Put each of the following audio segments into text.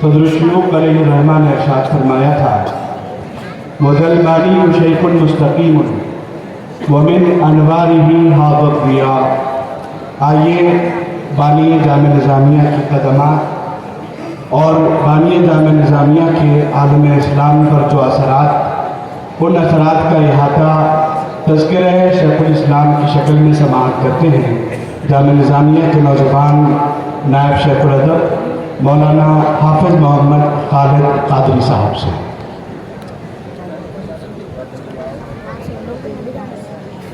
حضرت شیوخ علیہ الرحمٰن نے ارشاد فرمایا تھا وَذَا الْبَانِيُّ شَيْخٌ مُسْتَقِيمٌ وَمِنْ أَنْوَارِهِ هَذَا الضِّيَاءُ۔ آئیے بانی جامع نظامیہ کی قدمات اور بانی جامع نظامیہ کے عالم اسلام پر جو اثرات، ان اثرات کا احاطہ تذکرہ شیخ الاسلام کی شکل میں سماعت کرتے ہیں جامع نظامیہ کے نوجوان نائب شیخ الادب مولانا حافظ محمد خالد قادری صاحب سے۔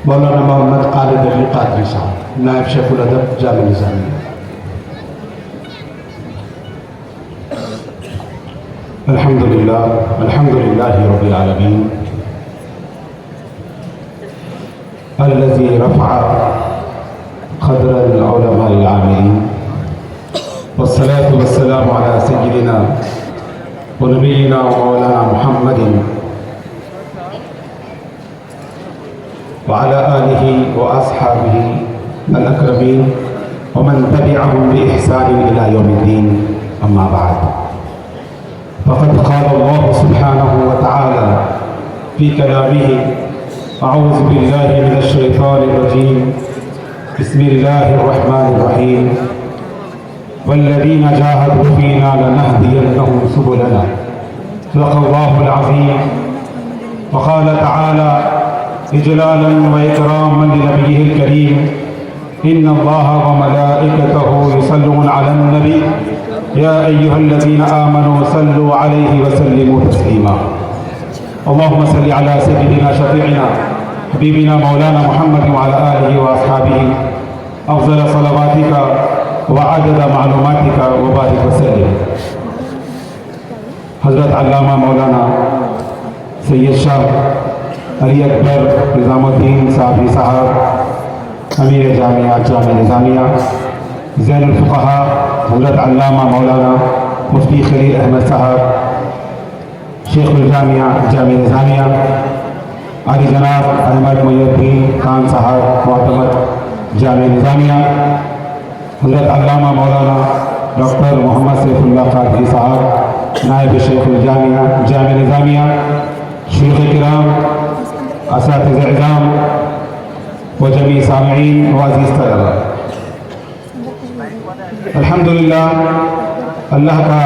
مولانا محمد خالد علی قادری صاحب نائب شیخ الادب جامع نظامیہ۔ الحمدللہ رب العالمین الذي رفع قدر العلماء العاملين والصلاة والسلام على سيدنا ونبينا ومولانا محمد وعلى آله وأصحابه الأكرمين ومن تبعهم بإحسان إلى يوم الدين، أما بعد، فقد قال الله سبحانه وتعالى في كلامه: أعوذ بالله من الشيطان الرجيم، بسم الله الرحمن الرحيم، والذين جاهدوا فينا لنهدينهم سبلنا، صدق الله العظيم۔ وقال تعالى إجلالا وإكراما لنبيه الكريم: إن الله وملائكته يصلون على النبي يا أيها الذين آمنوا صلوا عليه وسلموا تسليما۔ اللهم صل على سيدنا شفيعنا حبيبنا مولانا محمد وعلى آله وأصحابه أفضل صلواتك وعدد معلوماتك وبارك وسلم۔ حضرت علامہ مولانا سید شاہ علی اکبر نظام الدین صاحبی صاحب امیر جامعہ جامع نظامیہ، زین الفقہاء حضرت علامہ مولانا مفتی خلیل احمد صاحب شیخ الجامعہ جامع نظامیہ، علی جناب احمد محی الدین خان صاحب معتمد جامع نظامیہ، حضرت علامہ مولانا ڈاکٹر محمد سیف اللہ قادری صاحب نائب شیخ الجامعہ جامع نظامیہ، شیوخ کرام، اساتذہ اعظام و جمیع سامعین و عزیز طلبہ، الحمدللہ اللہ کا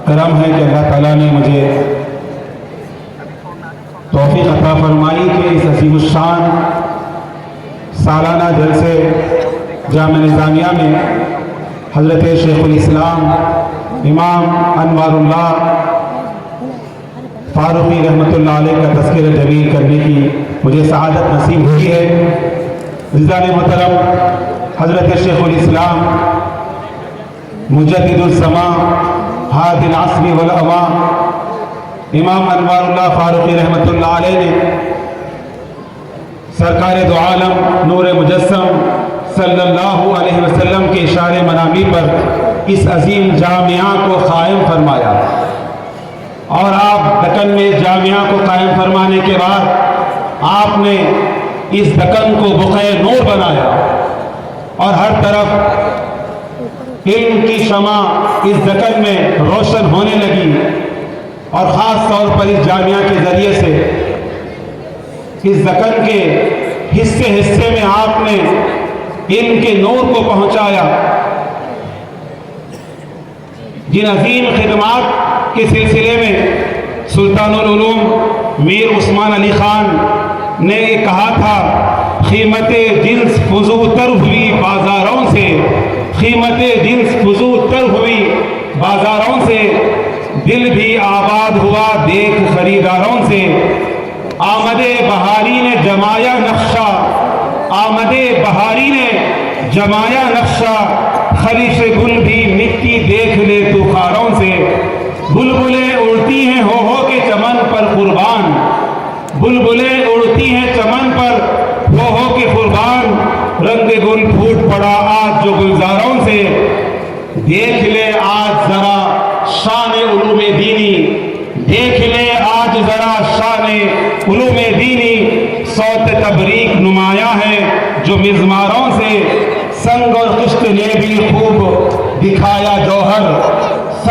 کرم ہے کہ اللہ تعالیٰ نے مجھے توفیق عطا فرمائی کہ اس عظیم الشان سالانہ جلسے جامع نظامیہ میں حضرت شیخ الاسلام امام انوار اللہ فاروقی رحمۃ اللہ علیہ کا تذکرہ جلیل کرنے کی مجھے سعادت نصیب ہوئی ہے۔ عزیزان محترم، حضرت شیخ الاسلام مجدد الزمان ہادی العصر والاوان امام انوار اللہ فاروقی رحمۃ اللہ علیہ نے سرکار دو عالم نور مجسم صلی اللہ علیہ وسلم کے اشارے منامی پر اس عظیم جامعہ کو قائم فرمایا، اور آپ دکن میں جامعہ کو قائم فرمانے کے بعد آپ نے اس دکن کو بقعہ نور بنایا، اور ہر طرف علم کی شمع اس دکن میں روشن ہونے لگی، اور خاص طور پر اس جامعہ کے ذریعے سے اس دکن کے حصے حصے میں آپ نے علم کے نور کو پہنچایا۔ جن عظیم خدمات کے سلسلے میں سلطان العلوم میر عثمان علی خان نے یہ کہا تھا: قیمت جنس فزوں تر ہوئی بازاروں سے، قیمت جنس فزوں تر ہوئی بازاروں سے، دل بھی آباد ہوا دیکھ خریداروں سے، آمد بہاری نے جمایا نقشہ، آمد بہاری نے جمایا نقشہ، خلیش گل بھی مٹی دیکھ لے تو خاروں سے، بلبلیں اڑتی ہیں ہو کے چمن پر قربان، بلبلیں اڑتی ہیں چمن پر ہو کے قربان، رنگ گل پھوٹ پڑا آج جو گلزاروں سے، دیکھ لے آج ذرا شان علوم دینی، دیکھ لے آج ذرا شان علوم دینی، صوت تبریک نمایاں ہے جو مزماروں سے، سنگ اور قشت نے بھی خوب دکھایا جوہر،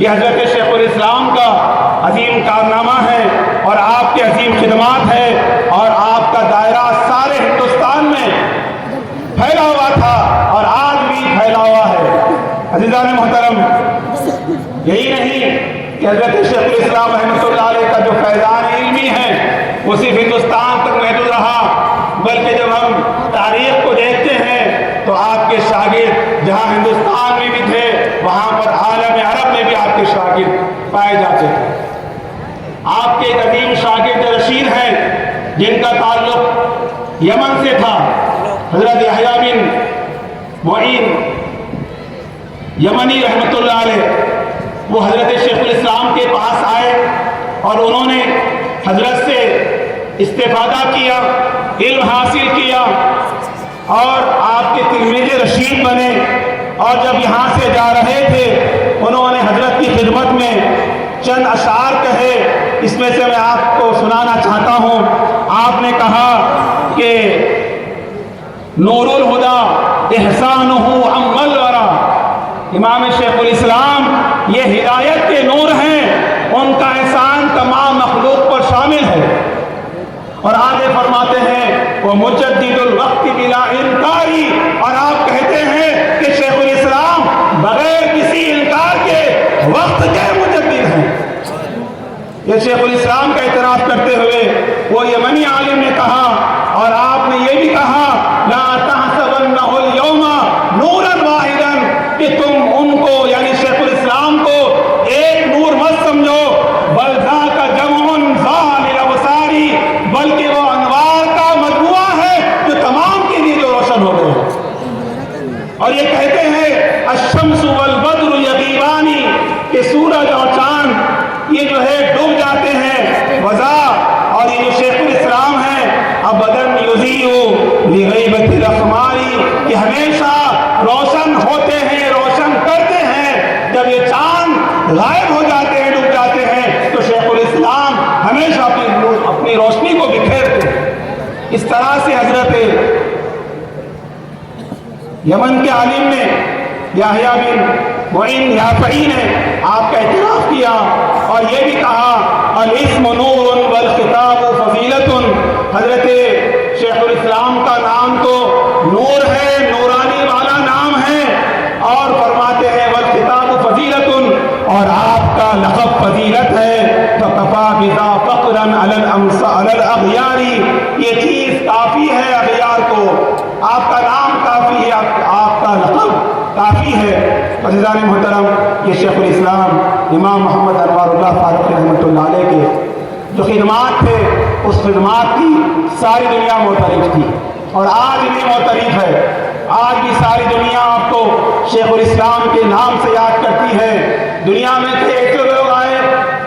یہ حضرت شیخ الاسلام کا عظیم کارنامہ ہے اور آپ کی عظیم خدمات ہے، اور آپ کا دائرہ سارے ہندوستان میں پھیلا ہوا تھا اور آج بھی پھیلا ہوا ہے۔ عزیزان محترم، یہی نہیں کہ حضرت شیخ الاسلام رحمۃ اللہ علیہ کا جو فیضان علمی ہے وہ صرف ہندوستان تک محدود رہا، بلکہ جب ہم تاریخ کو دیکھتے ہیں تو آپ کے شاگرد جہاں ہندوستان میں بھی تھے وہاں پر عالم عرب میں بھی آپ کے شاگرد پائے جاتے تھے۔ آپ کے ایک عظیم شاگرد رشید ہیں جن کا تعلق یمن سے تھا، حضرت یحییٰ بن معین یمنی رحمۃ اللہ علیہ۔ وہ حضرت شیخ الاسلام کے پاس آئے اور انہوں نے حضرت سے استفادہ کیا، علم حاصل کیا اور آپ کے تلمیذ رشید بنے، اور جب یہاں سے جا رہے تھے انہوں نے حضرت کی خدمت میں چند اشعار کہے، اس میں سے میں آپ کو سنانا چاہتا ہوں۔ آپ نے کہا کہ نور الہدا احسانہ عم الورا، امام شیخ الاسلام یہ ہدایت کے نور ہیں، ان کا احسان تمام مخلوق پر شامل ہے۔ اور آگے فرماتے ہیں وہ مجدد الوقت بلا انکاری، اور آپ کہتے ہیں کہ شیخ الاسلام بغیر کسی انکار کے وقت کے مجدد ہیں۔ یہ شیخ الاسلام کا اعتراف کرتے ہوئے وہ یمنی عالم نے کہا، اور آپ نے یہ بھی کہا لا تحسبنہ اليوم نورا واحدا، کہ تم ان کو یعنی شیخ الاسلام کو ایک نور مت سمجھو، بل ذاک جمع ذال الابصار، بلکہ وہ انوار کا مجموعہ ہے جو تمام کے لیے جو روشن ہو گئے ہیں۔ اور یہ کہتے ہیں الشمس والبدر یغیبان، کہ سورج اور چاند یہ جو ہے ڈوب جاتے ہیں وضا، اور یہ جو شیخ الاسلام ہیں ابداً یضیء لغیبت الاقمار، کہ ہمیشہ روشن ہوتے ہیں، روشن کرتے ہیں، جب یہ چاند غائب ہو جاتے ہیں، ڈوب جاتے ہیں، تو شیخ الاسلام ہمیشہ اپنی روشنی کو بکھیرتے ہیں۔ اس طرح سے حضرت یمن کے عالم نے یحییٰ بن معین یافعی نے آپ کا اعتراف کیا اور یہ بھی کہا الاسم نور والخطاب فضیلت، حضرت شیخ الاسلام کا نام تو نور ہے، نورانی والا نام ہے، اور فرماتے ہیں والخطاب فضیلت، اور آپ کا لقب فضیلت ہے، فکفا بذا فخرا علی الاغیار، یہ چیز کافی ہے اغیار کو، آپ کا نام کافی ہے، آپ کا لقب کافی ہے۔ عزیزان محترم، یہ شیخ الاسلام امام محمد انوار اللہ فاروقی رحمۃ اللہ علیہ کے جو خدمات تھے، اس خدمات کی ساری دنیا معترف تھی اور آج بھی معترف ہے۔ آج بھی ساری دنیا آپ کو شیخ الاسلام کے نام سے یاد کرتی ہے۔ دنیا میں سے ایسے لوگ آئے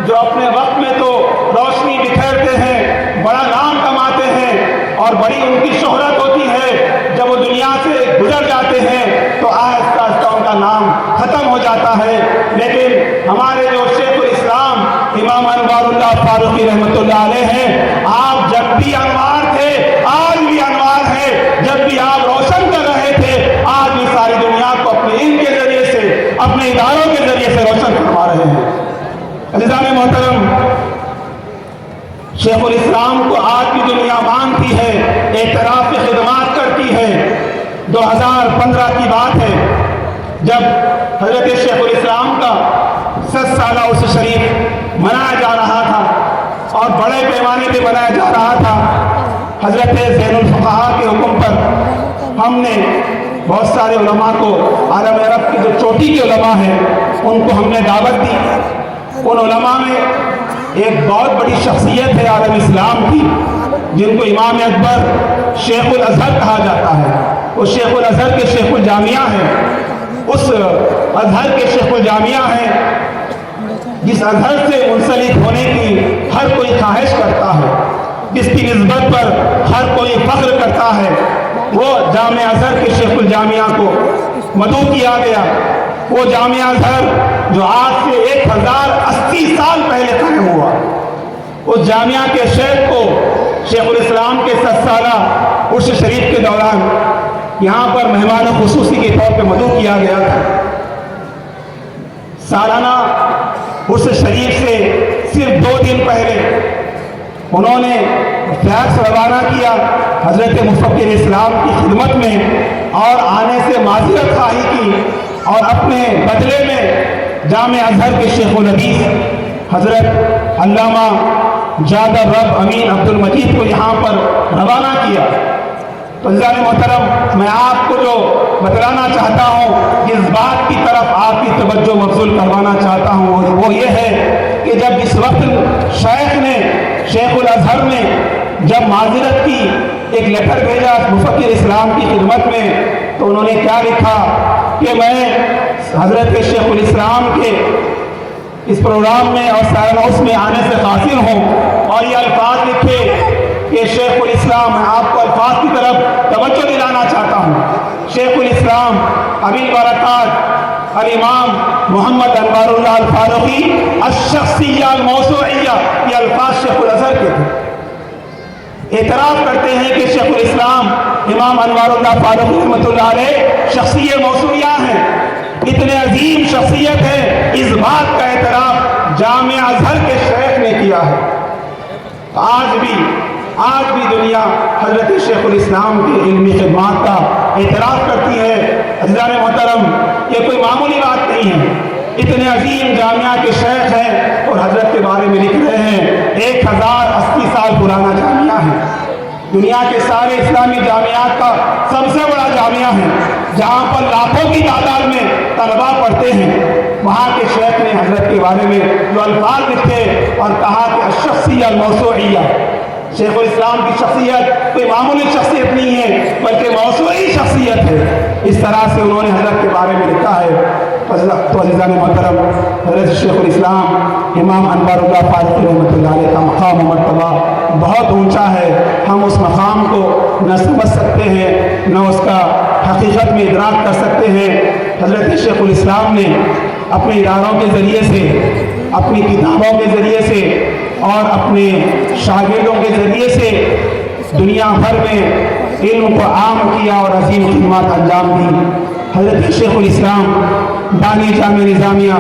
جو اپنے وقت میں تو روشنی بکھیرتے ہیں، بڑا نام کماتے ہیں اور بڑی ان کی شہرت ہوتی ہے، جب وہ دنیا سے گزر جاتے ہیں تو آہستہ آہستہ ان کا نام ختم ہو جاتا ہے۔ لیکن ہمارے جو شیخ الاسلام امام انوار اللہ فاروقی رحمۃ اللہ علیہ ہیں، آپ جب بھی انوار تھے آج بھی انوار ہے، جب بھی آپ روشن کر رہے تھے آج بھی ساری دنیا کو اپنے علم کے ذریعے سے، اپنے اداروں کے ذریعے سے روشن کروا رہے ہیں۔ عزیزان محترم، شیخ الاسلام کو آج بھی دنیا مانتی ہے، اعتراف کی خدمات کرتی ہے۔ 2015 کی بات ہے جب حضرت شیخ الاسلام کا 7 سالہ عرس شریف منایا جا رہا تھا اور بڑے پیمانے پہ منایا جا رہا تھا۔ حضرت زین الفقہاء کے حکم پر ہم نے بہت سارے علماء کو، عالم عرب کی جو چوٹی کے علماء ہیں ان کو ہم نے دعوت دی۔ ان علماء میں ایک بہت بڑی شخصیت ہے عالم اسلام کی، جن کو امام اکبر شیخ الازہر کہا جاتا ہے۔ وہ شیخ الازہر کے شیخ الجامعہ ہیں، اس ازہر کے شیخ الجامعہ ہیں جس ازہر سے منسلک ہونے کی ہر کوئی خواہش کرتا ہے، جس کی نسبت پر ہر کوئی فخر کرتا ہے۔ وہ جامعہ ازہر کے شیخ الجامعہ کو مدعو کیا گیا، وہ جامعہ ازہر جو آج سے 1080 سال پہلے قائم ہوا، اس جامعہ کے شیخ کو شیخ الاسلام کے 7 سالہ عرس شریف کے دوران یہاں پر مہمان خصوصی کے طور پہ مدعو کیا گیا تھا۔ سالانہ اس شریف سے صرف 2 دن پہلے انہوں نے فلیکس روانہ کیا حضرت مفکر اسلام کی خدمت میں، اور آنے سے معذرت خواہی کی، اور اپنے بدلے میں جامع ازہر کے شیخ الحدیث حضرت علامہ جاد الرب امین عبد المجید کو یہاں پر روانہ کیا۔ تو عزیزان محترم، میں آپ کو جو بتلانا چاہتا ہوں، جس بات کی طرف آپ کی توجہ مبذول کروانا چاہتا ہوں، وہ یہ ہے کہ جب اس وقت شیخ الازہر نے جب معذرت کی ایک لیٹر بھیجا مفکر اسلام کی خدمت میں، تو انہوں نے کیا لکھا کہ میں حضرت شیخ الاسلام کے اس پروگرام میں اور سائن ہاؤس میں آنے سے قاصر ہوں، اور یہ الفاظ لکھے کہ شیخ الاسلام، میں آپ کو الفاظ کی طرف توجہ دلانا چاہتا ہوں۔ شیخ الاسلام ابی البرکات الامام محمد انوار اللہ الفاروقی الشخصیہ الموسوعیہ، یہ الفاظ شیخ الازہر کے تھے۔ اعتراف کرتے ہیں کہ شیخ الاسلام امام انوار اللہ فاروقی رحمۃ اللہ علیہ شخصیہ موسوعیہ ہیں، اتنے عظیم شخصیت ہے، اس بات کا اعتراف جامع ازہر کے شیخ نے کیا ہے۔ آج بھی دنیا حضرت شیخ الاسلام کے علمی خدمات کا اعتراف کرتی ہے۔ عزیزان محترم، یہ کوئی معمولی بات نہیں ہے، اتنے عظیم جامعہ کے شیخ ہیں اور حضرت کے بارے میں لکھ رہے ہیں۔ 1080 سال پرانا جامعہ ہے، دنیا کے سارے اسلامی جامعات کا سب سے بڑا جامعہ ہے، جہاں پر لاکھوں کی تعداد میں طلباء پڑھتے ہیں۔ وہاں کے شیخ نے حضرت کے بارے میں جو الفاظ لکھے اور کہا کہ الشخصیہ الموسوعیہ، شیخ الاسلام کی شخصیت کوئی معمولی شخصیت نہیں ہے بلکہ موسوعی شخصیت ہے، اس طرح سے انہوں نے حضرت کے بارے میں لکھا ہے۔ تو عزیزان محترم، حضرت شیخ الاسلام امام انوار اللہ فاروقی رحمۃ اللہ علیہ کا مقام و مرتبہ بہت اونچا ہے۔ ہم اس مقام کو نہ سمجھ سکتے ہیں، نہ اس کا حقیقت میں ادراک کر سکتے ہیں۔ حضرت شیخ الاسلام نے اپنے اداروں کے ذریعے سے، اپنی کتابوں کے ذریعے سے اور اپنے شاگردوں کے ذریعے سے دنیا بھر میں علم کو عام کیا اور عظیم خدمات انجام دی۔ حضرت شیخ الاسلام بانی جامع نظامیہ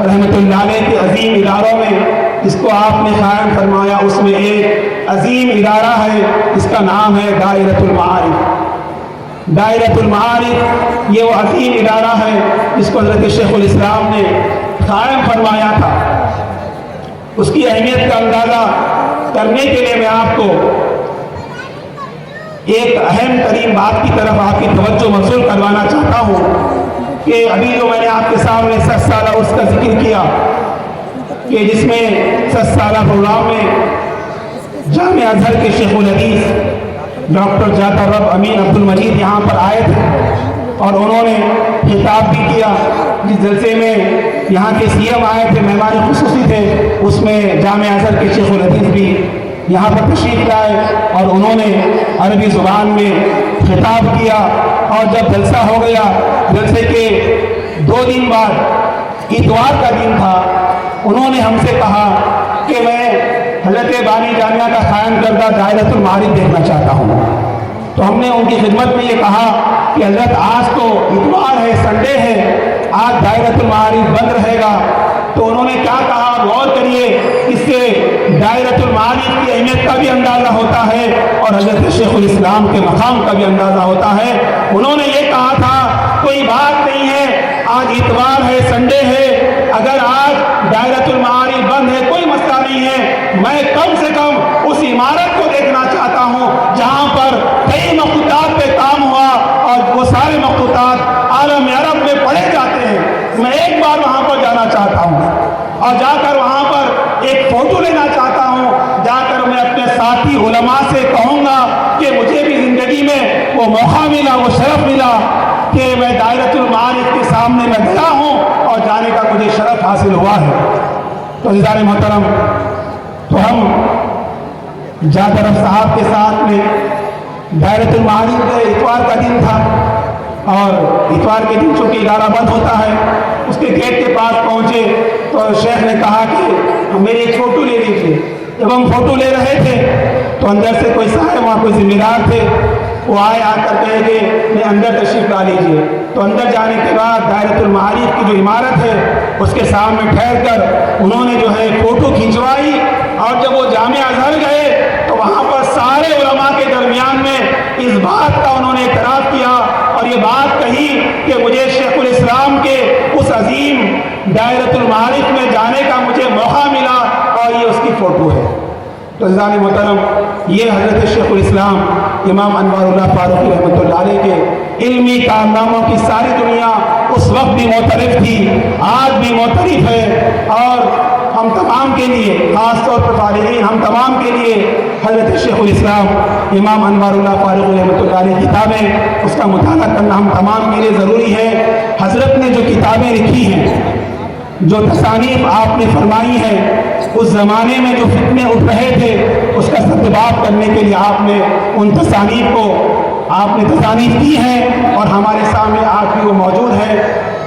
رحمۃ اللہ علیہ کے عظیم اداروں میں، جس کو آپ نے قائم فرمایا، اس میں ایک عظیم ادارہ ہے جس کا نام ہے دائرۃ المعارف۔ دائرۃ المعارف یہ وہ عظیم ادارہ ہے جس کو حضرت شیخ الاسلام نے قائم فرمایا تھا۔ اس کی اہمیت کا اندازہ کرنے کے لیے میں آپ کو ایک اہم ترین بات کی طرف آپ کی توجہ مبذول کروانا چاہتا ہوں کہ ابھی جو میں نے آپ کے سامنے 7 سالہ اس کا ذکر کیا کہ جس میں 7 سالہ پروگرام میں جامع ازہر کے شیخ الحدیث ڈاکٹر جاد الرب امین عبد المجید یہاں پر آئے تھے اور انہوں نے خطاب بھی کیا۔ جس جلسے میں یہاں کے سی ایم آئے تھے، مہمان خصوصی تھے، اس میں جامع ازہر کے شیخ الحدیث بھی یہاں پر تشریف لائے اور انہوں نے عربی زبان میں خطاب کیا۔ اور جب جلسہ ہو گیا، جلسے کے 2 دن بعد اتوار کا دن تھا، انہوں نے ہم سے کہا کہ میں حضرت بانی جامعہ کا قائم کردہ دائرۃ المعارف دیکھنا چاہتا ہوں۔ تو ہم نے ان کی خدمت میں یہ کہا کہ حضرت آج تو اتوار ہے، سنڈے ہے، آج دائرۃ المعارف بند رہے گا۔ تو انہوں نے کیا کہا، غور کریے، اس سے دائرۃ المعارف کی اہمیت کا بھی اندازہ ہوتا ہے اور حضرت شیخ الاسلام کے مقام کا بھی اندازہ ہوتا ہے۔ انہوں نے یہ کہا تھا کوئی بات نہیں ہے، آج اتوار ہے، سنڈے ہے، اگر آج دائرۃ المعارف بند ہے کوئی مسئلہ نہیں ہے، میں کم سے کم اس عمارت کو دیکھنا چاہتا ہوں جہاں پر کئی مخطوطات پہ کام ہوا اور وہ سارے مخطوطات عالم عرب میں پڑھے جاتے ہیں۔ میں ایک بار وہاں پر جانا چاہتا ہوں اور جا کر وہاں پر ایک فوٹو لینا چاہتا ہوں، جا کر میں اپنے ساتھی علماء سے کہوں گا کہ مجھے بھی زندگی میں وہ موقع ملا، وہ شرف ملا کہ میں دائرۃ المعارف کے سامنے میں گیا ہوں اور جانے کا مجھے شرف حاصل ہوا ہے۔ تو عزیزان محترم، تو ہم جاد الرب صاحب کے ساتھ میں دائرۃ المعارف کا اتوار کا دن تھا اور اتوار کے دن چونکہ ادارہ بند ہوتا ہے، اس کے گیٹ کے پاس پہنچے تو شیخ نے کہا کہ میری ایک فوٹو لے لیجیے۔ جب ہم فوٹو لے رہے تھے تو اندر سے وہاں کوئی ذمہ دار تھے، وہ آئے، آ کر کہے کہ میں اندر تشریف لا لیجیے۔ تو اندر جانے کے بعد دائرۃ المعارف کی جو عمارت ہے اس کے سامنے ٹھہر کر انہوں نے جو ہے فوٹو کھنچوائی، اور جب وہ جامع ازہر گئے تو وہاں پر سارے علماء کے درمیان میں اس بات کا انہوں نے اعتراف کیا اور یہ بات کہی کہ مجھے شیخ الاسلام کے اس عظیم دائرۃ المعارف میں جانے کا مجھے موقع ملا اور یہ اس کی فوٹو ہے۔ تو عزیزان محترم، یہ حضرت شیخ الاسلام امام انوار اللہ فاروقی رحمۃ اللہ علیہ کے علمی کارناموں کی ساری دنیا اس وقت بھی معترف تھی، آج بھی معترف ہے، اور ہم تمام کے لیے، خاص طور پر فارغین ہم تمام کے لیے حضرت شیخ الاسلام امام انوار اللہ فاروقی رحمۃ اللہ علیہ کتابیں، اس کا مطالعہ کرنا ہم تمام کے لیے ضروری ہے۔ حضرت نے جو کتابیں لکھی ہیں، جو تصانیف آپ نے فرمائی ہیں، اس زمانے میں جو فتنے اٹھ رہے تھے اس کا سرباب کرنے کے لیے آپ نے ان تصانیف کو تصانیف کی ہیں اور ہمارے سامنے آج بھی وہ موجود ہے۔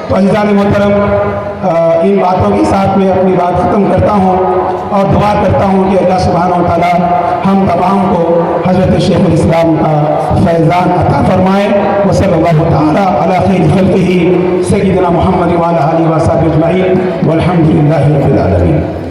تو عزیزان محترم، ان باتوں کے ساتھ میں اپنی بات ختم کرتا ہوں اور دعا کرتا ہوں کہ اللہ سبحانہ و تعالی ہم تمام کو حضرت شیخ الاسلام کا فیضان عطا فرمائے۔ وصلی اللہ تعالی علی خیر خلقہ سیدنا محمد وعلی آلہ وصحبہ اجمعین والحمد للہ رب العالمین۔